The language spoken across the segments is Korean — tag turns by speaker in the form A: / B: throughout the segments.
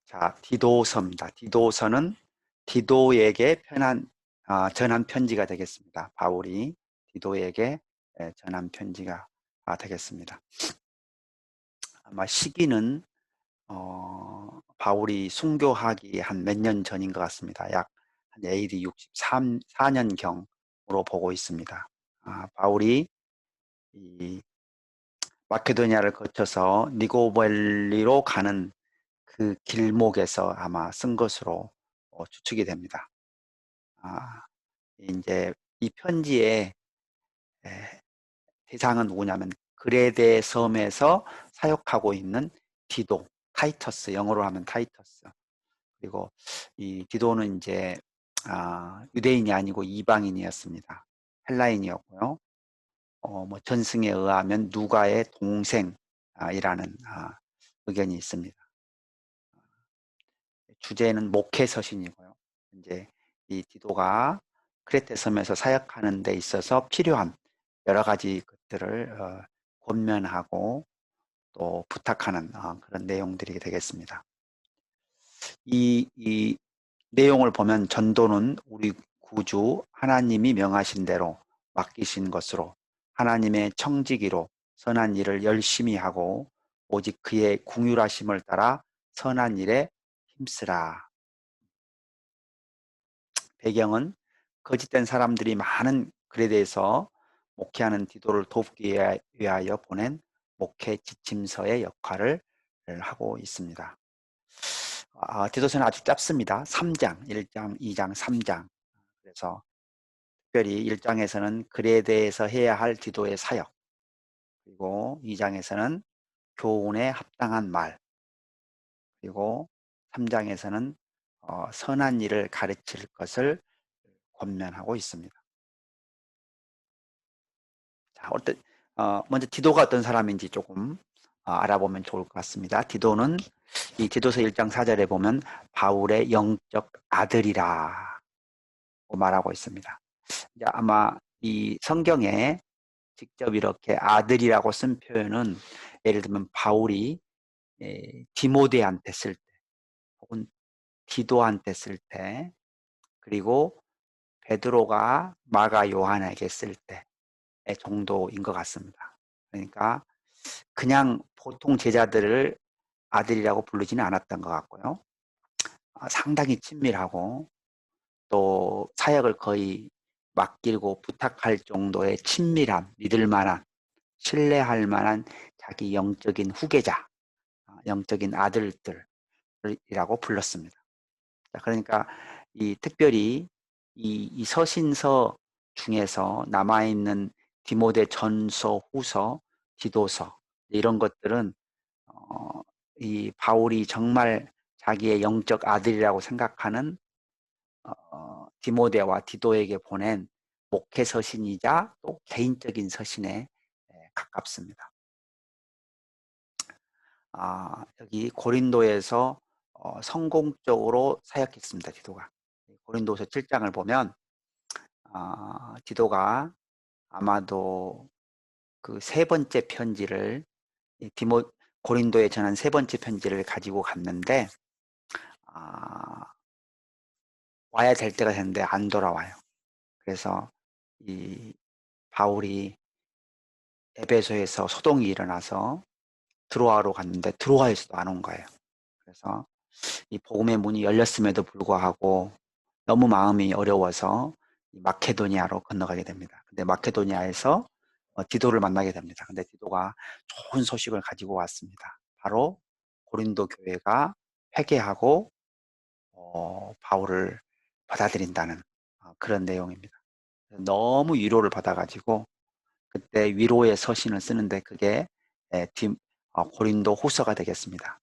A: 자, 디도서입니다. 디도서는 디도에게 전한 편지가 되겠습니다. 바울이 디도에게 전한 편지가 되겠습니다. 아마 시기는 바울이 순교하기 한 몇 년 전인 것 같습니다. 약 AD 64년경으로 보고 있습니다. 바울이 이 마케도니아를 거쳐서 니고벨리로 가는 그 길목에서 아마 쓴 것으로 추측이 됩니다. 이제 이 편지의 대상은 누구냐면 그레데 섬에서 사역하고 있는 디도, 타이터스, 영어로 하면 타이터스. 그리고 이 디도는 이제 유대인이 아니고 이방인이었습니다. 헬라인이었고요. 뭐 전승에 의하면 누가의 동생이라는 의견이 있습니다. 주제는 목회 서신이고요. 이제 이 디도가 크레테 섬에서 사역하는 데 있어서 필요한 여러 가지 것들을 권면하고 또 부탁하는 그런 내용들이 되겠습니다. 이 내용을 보면 전도는 우리 구주 하나님이 명하신 대로 맡기신 것으로 하나님의 청지기로 선한 일을 열심히 하고 오직 그의 궁휼하심을 따라 선한 일에 힘쓰라. 배경은 거짓된 사람들이 많은 글에 대해서 목회하는 디도를 돕기 위하여 보낸 목회 지침서의 역할을 하고 있습니다. 디도서는 아주 짧습니다. 3장, 1장, 2장, 3장. 그래서 특별히 1장에서는 글에 대해서 해야 할 디도의 사역, 그리고 2장에서는 교훈에 합당한 말, 그리고 3장에서는 선한 일을 가르칠 것을 권면하고 있습니다. 자, 먼저 디도가 어떤 사람인지 조금 알아보면 좋을 것 같습니다. 디도는 이 디도서 1장 4절에 보면 바울의 영적 아들이라 말하고 있습니다. 이제 아마 이 성경에 직접 이렇게 아들이라고 쓴 표현은 예를 들면 바울이 디모데한테 쓸 때, 혹은 디도한테 쓸 때, 그리고 베드로가 마가 요한에게 쓸 때의 정도인 것 같습니다. 그러니까 그냥 보통 제자들을 아들이라고 부르지는 않았던 것 같고요. 상당히 친밀하고 또 사역을 거의 맡기고 부탁할 정도의 친밀함, 믿을 만한, 신뢰할 만한 자기 영적인 후계자, 영적인 아들들이라고 불렀습니다. 그러니까 특별히 이 서신서 중에서 남아있는 디모데 전서, 후서, 디도서 이런 것들은 이 바울이 정말 자기의 영적 아들이라고 생각하는 디모데와 디도에게 보낸 목회 서신이자 또 개인적인 서신에 가깝습니다. 여기 고린도에서 성공적으로 사역했습니다. 디도가. 고린도서 7장을 보면 디도가 아마도 그 세 번째 편지를 고린도에 전한 세 번째 편지를 가지고 갔는데 와야 될 때가 됐는데 안 돌아와요. 그래서 이 바울이 에베소에서 소동이 일어나서 드로아로 갔는데 드로아에서도 안 온 거예요. 그래서 이 복음의 문이 열렸음에도 불구하고 너무 마음이 어려워서 마케도니아로 건너가게 됩니다. 근데 마케도니아에서 디도를 만나게 됩니다. 근데 디도가 좋은 소식을 가지고 왔습니다. 바로 고린도 교회가 회개하고 바울을 받아들인다는 그런 내용입니다. 너무 위로를 받아가지고 그때 위로의 서신을 쓰는데 그게 고린도 후서가 되겠습니다.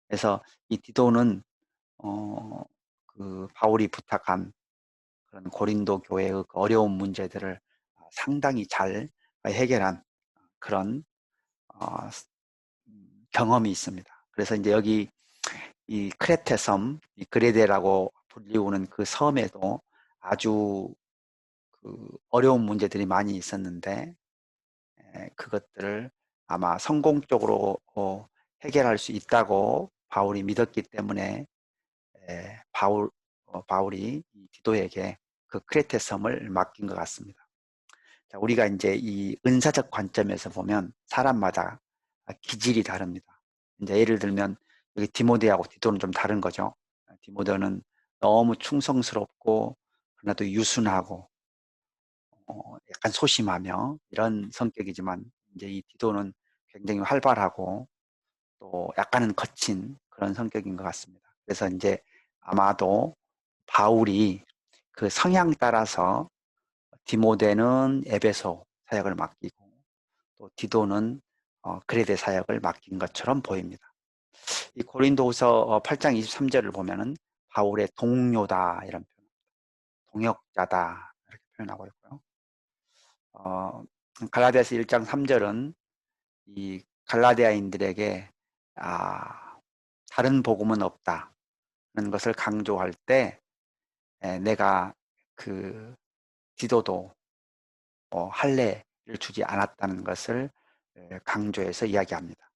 A: 그래서 이 디도는 그 바울이 부탁한 그런 고린도 교회의 그 어려운 문제들을 상당히 잘 해결한 그런 경험이 있습니다. 그래서 이제 여기 이 크레테 섬, 이 그레데라고 불리우는 그 섬에도 아주 그 어려운 문제들이 많이 있었는데 그것들을 아마 성공적으로 해결할 수 있다고 바울이 믿었기 때문에 바울이 이 디도에게 그 크레테 섬을 맡긴 것 같습니다. 자, 우리가 이제 이 은사적 관점에서 보면 사람마다 기질이 다릅니다. 이제 예를 들면 여기 디모데하고 디도는 좀 다른 거죠. 디모데는 너무 충성스럽고 그러나 또 유순하고 약간 소심하며 이런 성격이지만 이제 이 디도는 굉장히 활발하고 또 약간은 거친 그런 성격인 것 같습니다. 그래서 이제 아마도 바울이 그 성향 따라서 디모데는 에베소 사역을 맡기고 또 디도는 그레데 사역을 맡긴 것처럼 보입니다. 이 고린도후서 8장 23절을 보면은 바울의 동료다 이런 표현, 동역자다 이렇게 표현하고 있고요. 갈라디아서 1장 3절은 이 갈라디아인들에게 다른 복음은 없다는 것을 강조할 때 내가 그 디도도 할례를 주지 않았다는 것을 강조해서 이야기합니다.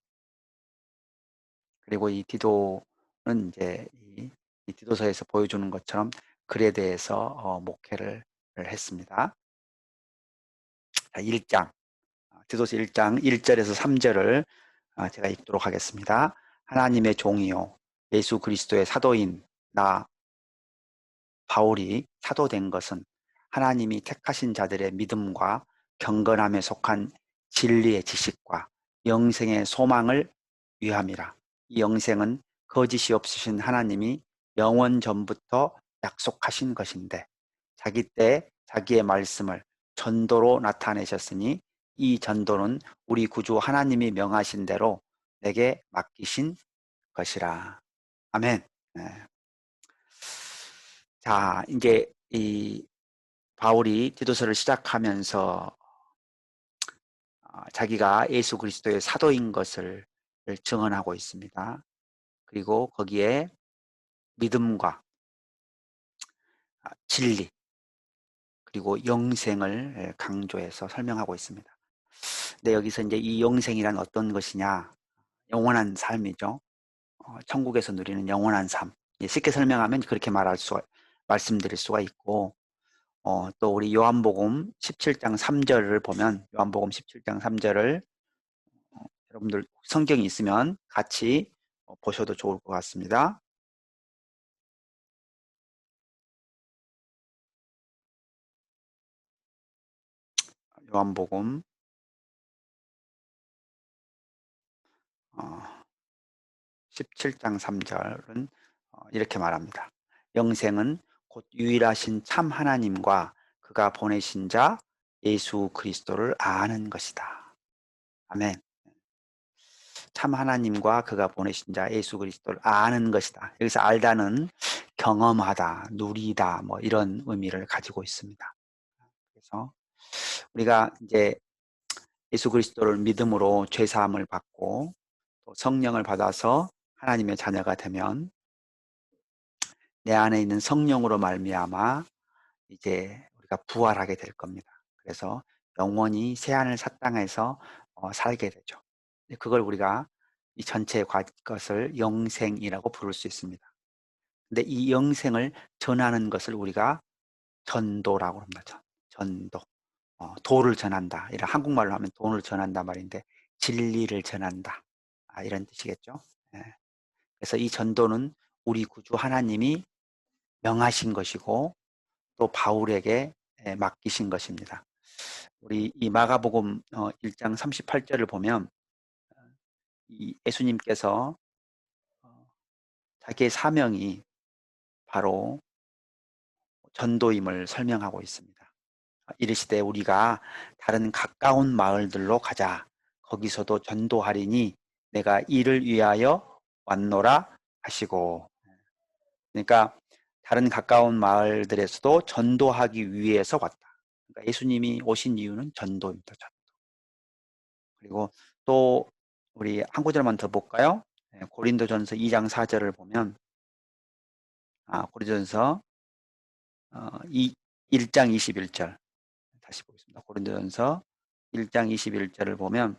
A: 그리고 이 디도는 이제 이 디도서에서 보여주는 것처럼 글에 대해서 목회를 했습니다. 자, 1장 디도서 1장 1절에서 3절을 제가 읽도록 하겠습니다. 하나님의 종이요 예수 그리스도의 사도인 나 바울이 사도된 것은 하나님이 택하신 자들의 믿음과 경건함에 속한 진리의 지식과 영생의 소망을 위함이라. 이 영생은 거짓이 없으신 하나님이 영원 전부터 약속하신 것인데 자기 때 자기의 말씀을 전도로 나타내셨으니 이 전도는 우리 구주 하나님이 명하신 대로 내게 맡기신 것이라. 아멘. 네. 자, 이제 이 바울이 디도서를 시작하면서 자기가 예수 그리스도의 사도인 것을 증언하고 있습니다. 그리고 거기에 믿음과 진리 그리고 영생을 강조해서 설명하고 있습니다. 근데 여기서 이제 이 영생이란 어떤 것이냐? 영원한 삶이죠. 천국에서 누리는 영원한 삶. 쉽게 설명하면 그렇게 말씀드릴 수가 있고, 또 우리 요한복음 17장 3절을 보면, 요한복음 17장 3절을 여러분들 성경이 있으면 같이 보셔도 좋을 것 같습니다. 요한복음 17장 3절은 이렇게 말합니다. 영생은 곧 유일하신 참 하나님과 그가 보내신 자 예수 그리스도를 아는 것이다. 아멘. 참 하나님과 그가 보내신 자 예수 그리스도를 아는 것이다. 여기서 알다는 경험하다, 누리다 뭐 이런 의미를 가지고 있습니다. 그래서 우리가 이제 예수 그리스도를 믿음으로 죄 사함을 받고 또 성령을 받아서 하나님의 자녀가 되면 내 안에 있는 성령으로 말미암아 이제 우리가 부활하게 될 겁니다. 그래서 영원히 새하늘 새 땅에서 살게 되죠. 그걸 우리가 이 전체 것을 영생이라고 부를 수 있습니다. 근데 이 영생을 전하는 것을 우리가 전도라고 합니다. 전도. 도를 전한다. 이런 한국말로 하면 돈을 전한다 말인데 진리를 전한다. 이런 뜻이겠죠. 예. 그래서 이 전도는 우리 구주 하나님이 명하신 것이고 또 바울에게 맡기신 것입니다. 우리 이 마가복음 1장 38절을 보면 이 예수님께서 자기의 사명이 바로 전도임을 설명하고 있습니다. 이르시되 우리가 다른 가까운 마을들로 가자. 거기서도 전도하리니 내가 이를 위하여 왔노라 하시고. 그러니까 다른 가까운 마을들에서도 전도하기 위해서 왔다. 그러니까 예수님이 오신 이유는 전도입니다. 전도. 그리고 또 우리 한 구절만 더 볼까요? 고린도전서 2장 4절을 보면 고린도전서 1장 21절 다시 보겠습니다. 고린도전서 1장 21절을 보면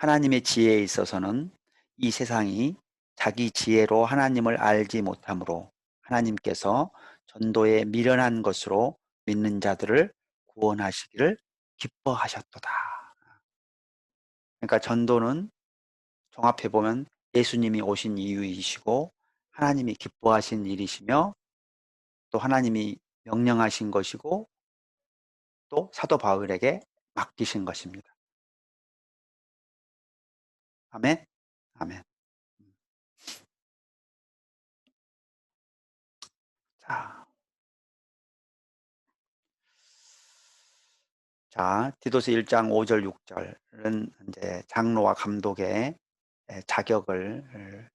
A: 하나님의 지혜에 있어서는 이 세상이 자기 지혜로 하나님을 알지 못하므로 하나님께서 전도에 미련한 것으로 믿는 자들을 구원하시기를 기뻐하셨도다. 그러니까 전도는 종합해 보면 예수님이 오신 이유이시고 하나님이 기뻐하신 일이시며 또 하나님이 명령하신 것이고 또 사도 바울에게 맡기신 것입니다. 아멘. 아멘. 자, 디도서 1장 5절 6절은 이제 장로와 감독의 자격을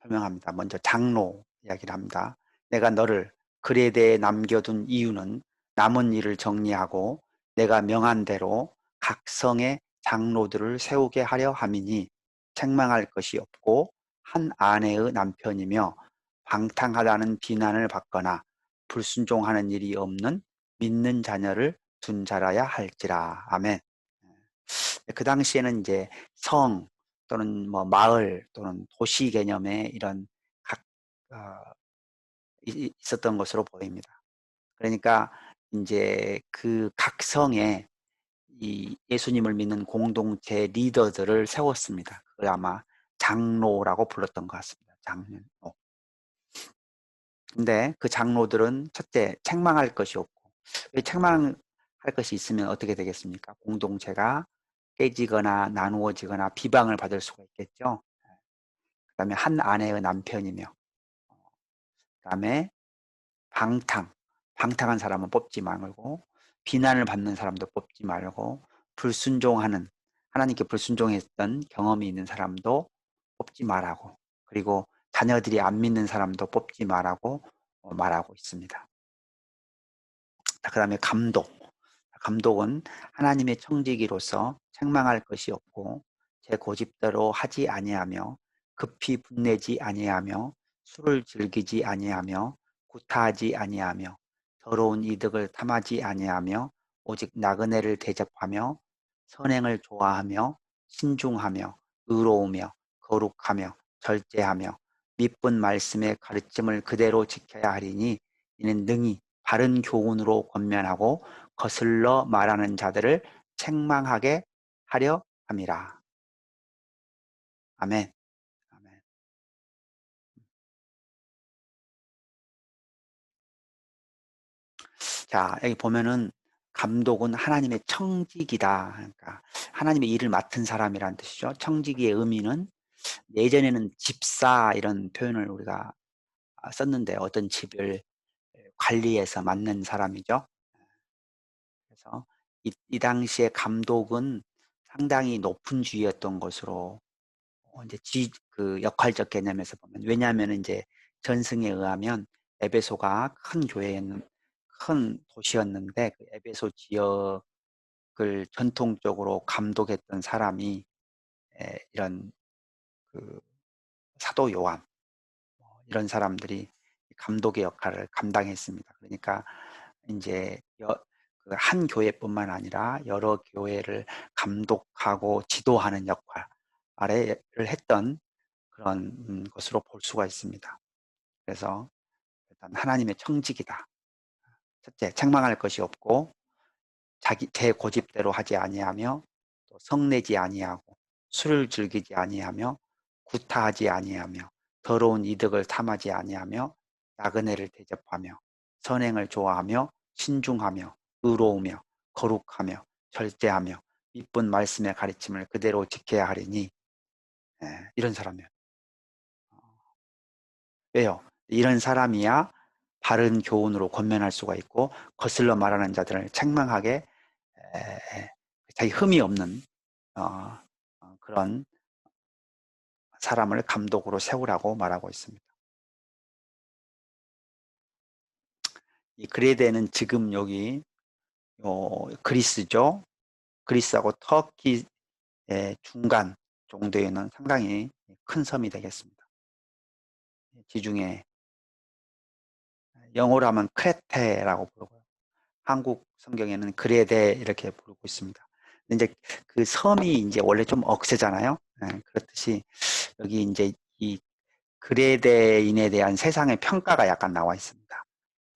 A: 설명합니다. 먼저 장로 이야기를 합니다. 내가 너를 그레데에 남겨둔 이유는 남은 일을 정리하고 내가 명한 대로 각 성의 장로들을 세우게 하려 함이니 책망할 것이 없고 한 아내의 남편이며 방탕하다는 비난을 받거나 불순종하는 일이 없는 믿는 자녀를 둔 자라야 할지라. 아멘. 그 당시에는 이제 성 또는 뭐 마을 또는 도시 개념의 이런 각 있었던 것으로 보입니다. 그러니까 이제 그 각 성에 이 예수님을 믿는 공동체 리더들을 세웠습니다. 그걸 아마 장로라고 불렀던 것 같습니다. 장로. 근데 그 장로들은 첫째 책망할 것이 없고, 왜 책망할 것이 있으면 어떻게 되겠습니까? 공동체가 깨지거나 나누어지거나 비방을 받을 수가 있겠죠. 그다음에 한 아내의 남편이며, 그다음에 방탕한 사람은 뽑지 말고, 비난을 받는 사람도 뽑지 말고, 불순종하는, 하나님께 불순종했던 경험이 있는 사람도 뽑지 말라고, 그리고 자녀들이 안 믿는 사람도 뽑지 말라고 말하고 있습니다. 그다음에 감독은 하나님의 청지기로서 책망할 것이 없고 제 고집대로 하지 아니하며 급히 분내지 아니하며 술을 즐기지 아니하며 구타하지 아니하며 더러운 이득을 탐하지 아니하며 오직 나그네를 대접하며 선행을 좋아하며 신중하며 의로우며 거룩하며 절제하며 미쁜 말씀의 가르침을 그대로 지켜야 하리니 이는 능히 바른 교훈으로 권면하고 거슬러 말하는 자들을 책망하게 하려 함이라. 아멘. 아멘. 자, 여기 보면은 감독은 하나님의 청직이다. 그러니까 하나님의 일을 맡은 사람이라는 뜻이죠. 청지기의 의미는 예전에는 집사 이런 표현을 우리가 썼는데 어떤 집을 관리해서 맡는 사람이죠. 그래서 이 당시에 감독은 상당히 높은 지위였던 것으로 이제 그 역할적 개념에서 보면 왜냐하면 이제 전승에 의하면 에베소가 큰 교회였는 큰 도시였는데 그 에베소 지역을 전통적으로 감독했던 사람이 이런 그 사도 요한 이런 사람들이 감독의 역할을 감당했습니다. 그러니까 이제 그한 교회뿐만 아니라 여러 교회를 감독하고 지도하는 역할을 했던 그런 것으로 볼 수가 있습니다. 그래서 일단 하나님의 청직이다. 첫째, 책망할 것이 없고 제 고집대로 하지 아니하며 또 성내지 아니하고 술을 즐기지 아니하며 구타하지 아니하며 더러운 이득을 탐하지 아니하며 나그네를 대접하며 선행을 좋아하며 신중하며 의로우며 거룩하며 절제하며 이쁜 말씀의 가르침을 그대로 지켜야 하리니 이런 사람이에요. 왜요? 이런 사람이야 바른 교훈으로 권면할 수가 있고 거슬러 말하는 자들을 책망하게 자기 흠이 없는 그런 사람을 감독으로 세우라고 말하고 있습니다. 이 그레데는 지금 여기 그리스죠. 그리스하고 터키의 중간 정도에 있는 상당히 큰 섬이 되겠습니다. 지중해 영어로 하면 크레테라고 부르고요. 한국 성경에는 그레데 이렇게 부르고 있습니다. 이제 그 섬이 이제 원래 좀 억세잖아요. 예, 그렇듯이 여기 이제 이 그레데인에 대한 세상의 평가가 약간 나와 있습니다.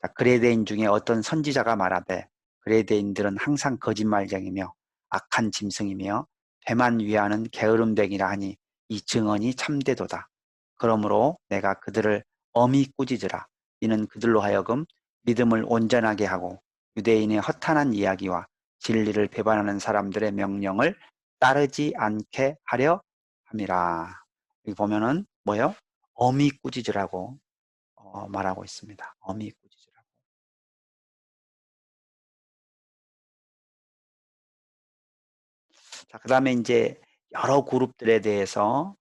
A: 자, 그레데인 중에 어떤 선지자가 말하되 그레데인들은 항상 거짓말쟁이며 악한 짐승이며 배만 위하는 게으름뱅이라 하니 이 증언이 참되도다. 그러므로 내가 그들을 엄히 꾸짖으라. 이는 그들로 하여금 믿음을 온전하게 하고 유대인의 허탄한 이야기와 진리를 배반하는 사람들의 명령을 따르지 않게 하려 함이라. 여기 보면은 뭐요? 엄히 꾸짖으라고 말하고 있습니다. 엄히 꾸짖으라고. 자, 그 다음에 이제 여러 그룹들에 대해서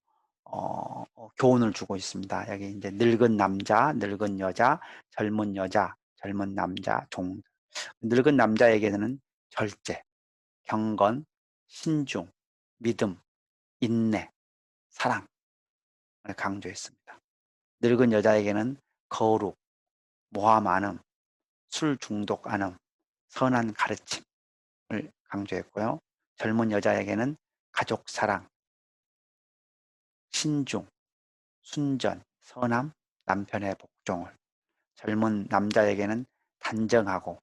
A: 교훈을 주고 있습니다. 여기 이제 늙은 남자, 늙은 여자, 젊은 여자, 젊은 남자, 종. 늙은 남자에게는 절제, 경건, 신중, 믿음, 인내, 사랑을 강조했습니다. 늙은 여자에게는 거룩, 모함 안음, 술 중독 안음, 선한 가르침을 강조했고요. 젊은 여자에게는 가족 사랑, 신중, 순전, 선함, 남편의 복종을, 젊은 남자에게는 단정하고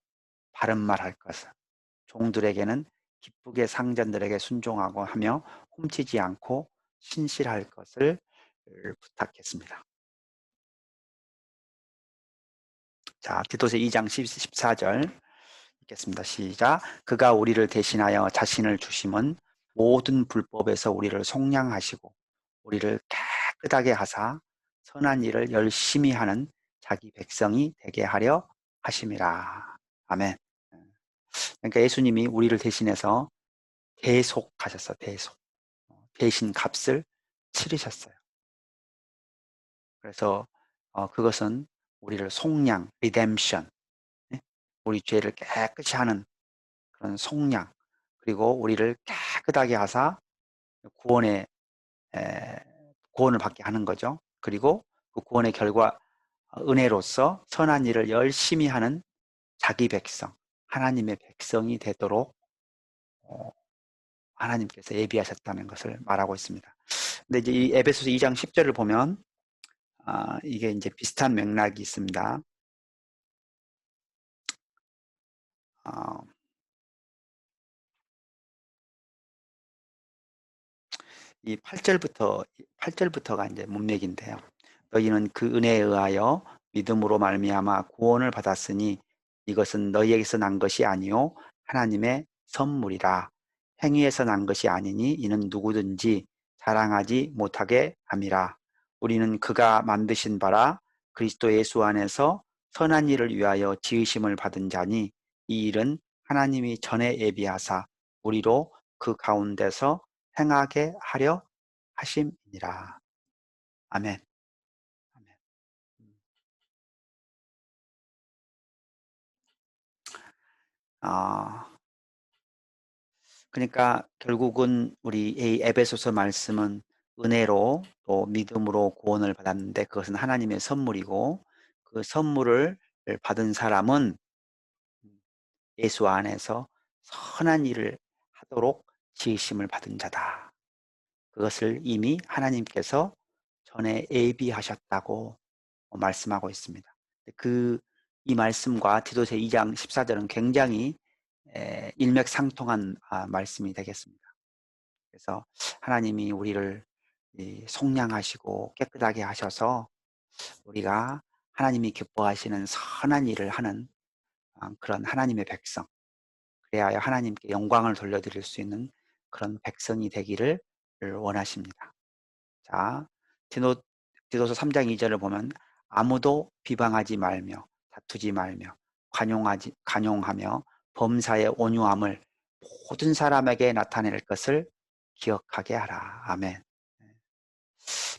A: 바른 말 할 것을, 종들에게는 기쁘게 상전들에게 순종하고 하며 훔치지 않고 신실할 것을 부탁했습니다. 자, 디도서 2장 14절 읽겠습니다. 시작. 그가 우리를 대신하여 자신을 주심은 모든 불법에서 우리를 속량하시고 우리를 깨끗하게 하사 선한 일을 열심히 하는 자기 백성이 되게 하려 하심이라. 아멘. 그러니까 예수님이 우리를 대신해서 대속하셨어. 대속. 대신 값을 치르셨어요. 그래서 그것은 우리를 속량, 리뎀션, 우리 죄를 깨끗이 하는 그런 속량, 그리고 우리를 깨끗하게 하사 구원의 구원을 받게 하는 거죠. 그리고 그 구원의 결과 은혜로서 선한 일을 열심히 하는 자기 백성, 하나님의 백성이 되도록 하나님께서 예비하셨다는 것을 말하고 있습니다. 근데 이제 이 에베소서 2장 10절을 보면 이게 이제 비슷한 맥락이 있습니다. 어, 이 8절부터가 이제 문맥인데요. 너희는 그 은혜에 의하여 믿음으로 말미암아 구원을 받았으니 이것은 너희에게서 난 것이 아니요 하나님의 선물이라. 행위에서 난 것이 아니니 이는 누구든지 자랑하지 못하게 함이라. 우리는 그가 만드신 바라 그리스도 예수 안에서 선한 일을 위하여 지으심을 받은 자니 이 일은 하나님이 전에 예비하사 우리로 그 가운데서 행하게 하려 하심이니라. 아멘. 아멘. 아, 그러니까 결국은 우리 이 에베소서 말씀은 은혜로 또 믿음으로 구원을 받았는데 그것은 하나님의 선물이고 그 선물을 받은 사람은 예수 안에서 선한 일을 하도록 지으심을 받은 자다. 그것을 이미 하나님께서 전에 예비하셨다고 말씀하고 있습니다. 이 말씀과 디도서 2장 14절은 굉장히 일맥상통한 말씀이 되겠습니다. 그래서 하나님이 우리를 속량하시고 깨끗하게 하셔서 우리가 하나님이 기뻐하시는 선한 일을 하는 그런 하나님의 백성, 그래야 하나님께 영광을 돌려드릴 수 있는 그런 백성이 되기를 원하십니다. 자, 디도서 3장 2절을 보면 아무도 비방하지 말며 다투지 말며 관용하며 범사의 온유함을 모든 사람에게 나타낼 것을 기억하게 하라. 아멘.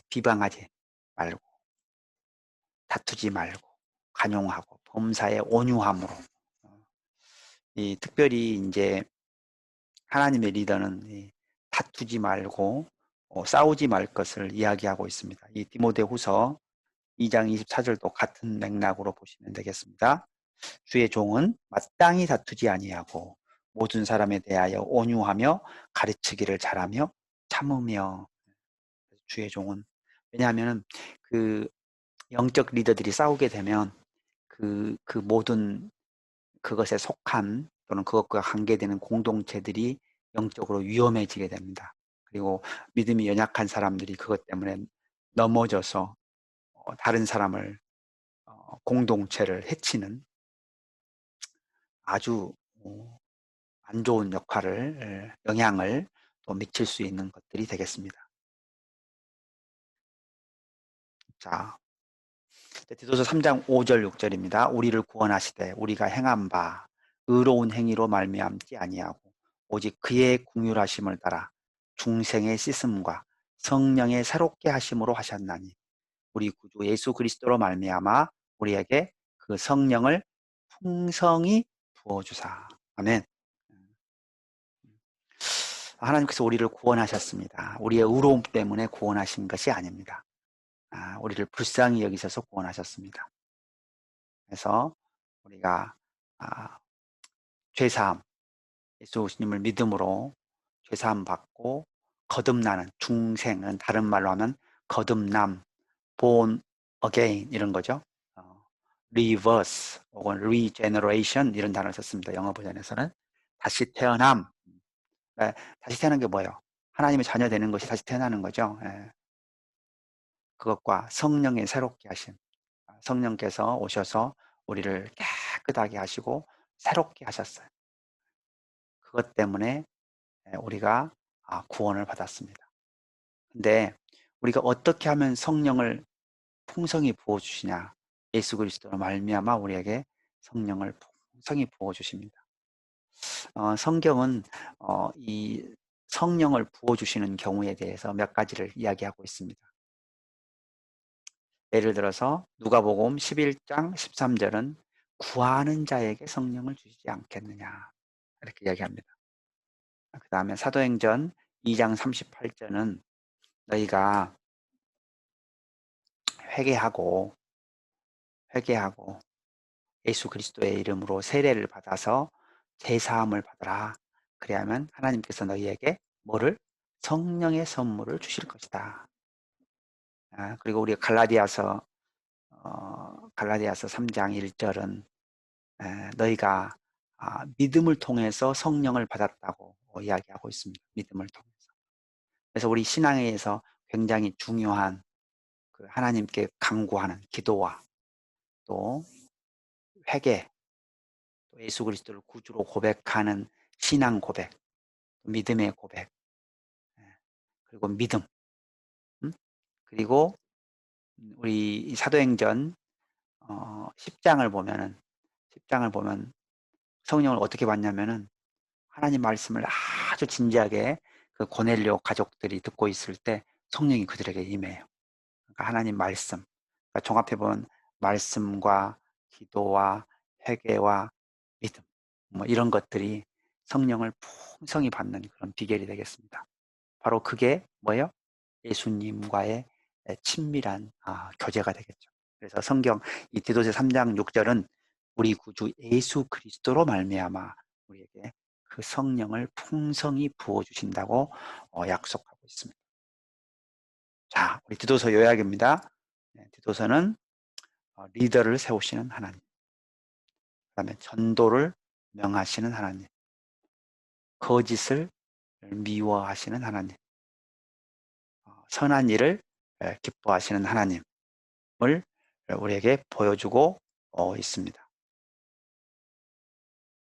A: 비방하지 말고 다투지 말고 관용하고 범사의 온유함으로 특별히 이제 하나님의 리더는 다투지 말고 싸우지 말 것을 이야기하고 있습니다. 이 디모데후서 2장 24절도 같은 맥락으로 보시면 되겠습니다. 주의 종은 마땅히 다투지 아니하고 모든 사람에 대하여 온유하며 가르치기를 잘하며 참으며. 주의 종은, 왜냐하면 그 영적 리더들이 싸우게 되면 그 모든 그것에 속한 또는 그것과 관계되는 공동체들이 영적으로 위험해지게 됩니다. 그리고 믿음이 연약한 사람들이 그것 때문에 넘어져서 다른 사람을 공동체를 해치는 아주 안 좋은 역할을 영향을 또 미칠 수 있는 것들이 되겠습니다. 자, 디도서 3장 5절 6절입니다. 우리를 구원하시되 우리가 행한 바 의로운 행위로 말미암지 아니하고 오직 그의 긍휼하심을 따라 중생의 씻음과 성령의 새롭게 하심으로 하셨나니 우리 구주 예수 그리스도로 말미암아 우리에게 그 성령을 풍성히 부어 주사. 아멘. 하나님께서 우리를 구원하셨습니다. 우리의 의로움 때문에 구원하신 것이 아닙니다. 우리를 불쌍히 여기셔서 구원하셨습니다. 그래서 우리가 죄사함, 예수님을 믿음으로 죄사함 받고 거듭나는, 중생은 다른 말로 하면 거듭남, born again 이런 거죠. reverse 혹은 regeneration 이런 단어를 썼습니다. 영어 버전에서는 다시 태어남. 네, 다시 태어난 게 뭐예요? 하나님의 자녀 되는 것이 다시 태어나는 거죠. 예. 그것과 성령의 새롭게 하심. 성령께서 오셔서 우리를 깨끗하게 하시고 새롭게 하셨어요. 그것 때문에 우리가 구원을 받았습니다. 근데 우리가 어떻게 하면 성령을 풍성히 부어 주시냐? 예수 그리스도로 말미암아 우리에게 성령을 풍성히 부어 주십니다. 성경은 이 성령을 부어 주시는 경우에 대해서 몇 가지를 이야기하고 있습니다. 예를 들어서 누가복음 11장 13절은 구하는 자에게 성령을 주시지 않겠느냐 이렇게 이야기합니다. 그 다음에 사도행전 2장 38절은 너희가 회개하고 예수 그리스도의 이름으로 세례를 받아서 제사함을 받으라. 그래야만 하나님께서 너희에게 뭐를? 성령의 선물을 주실 것이다. 그리고 우리 갈라디아서 3장 1절은 너희가 믿음을 통해서 성령을 받았다고 이야기하고 있습니다. 믿음을 통해서. 그래서 우리 신앙에서 굉장히 중요한 그 하나님께 간구하는 기도와 또 회개, 또 예수 그리스도를 구주로 고백하는 신앙 고백, 믿음의 고백, 그리고 믿음, 그리고 우리 사도행전 10장을 보면은 10장을 보면 성령을 어떻게 받냐면은 하나님 말씀을 아주 진지하게 그 고넬료 가족들이 듣고 있을 때 성령이 그들에게 임해요. 그러니까 하나님 말씀, 그러니까 종합해 보면 말씀과 기도와 회개와 믿음, 뭐 이런 것들이 성령을 풍성히 받는 그런 비결이 되겠습니다. 바로 그게 뭐예요? 예수님과의 친밀한 교제가 되겠죠. 그래서 성경 이 디도서 3장 6절은 우리 구주 예수 그리스도로 말미암아 우리에게 그 성령을 풍성히 부어 주신다고 약속하고 있습니다. 자, 우리 디도서 요약입니다. 디도서는 리더를 세우시는 하나님, 그다음에 전도를 명하시는 하나님, 거짓을 미워하시는 하나님, 선한 일을 기뻐하시는 하나님을 우리에게 보여주고 있습니다.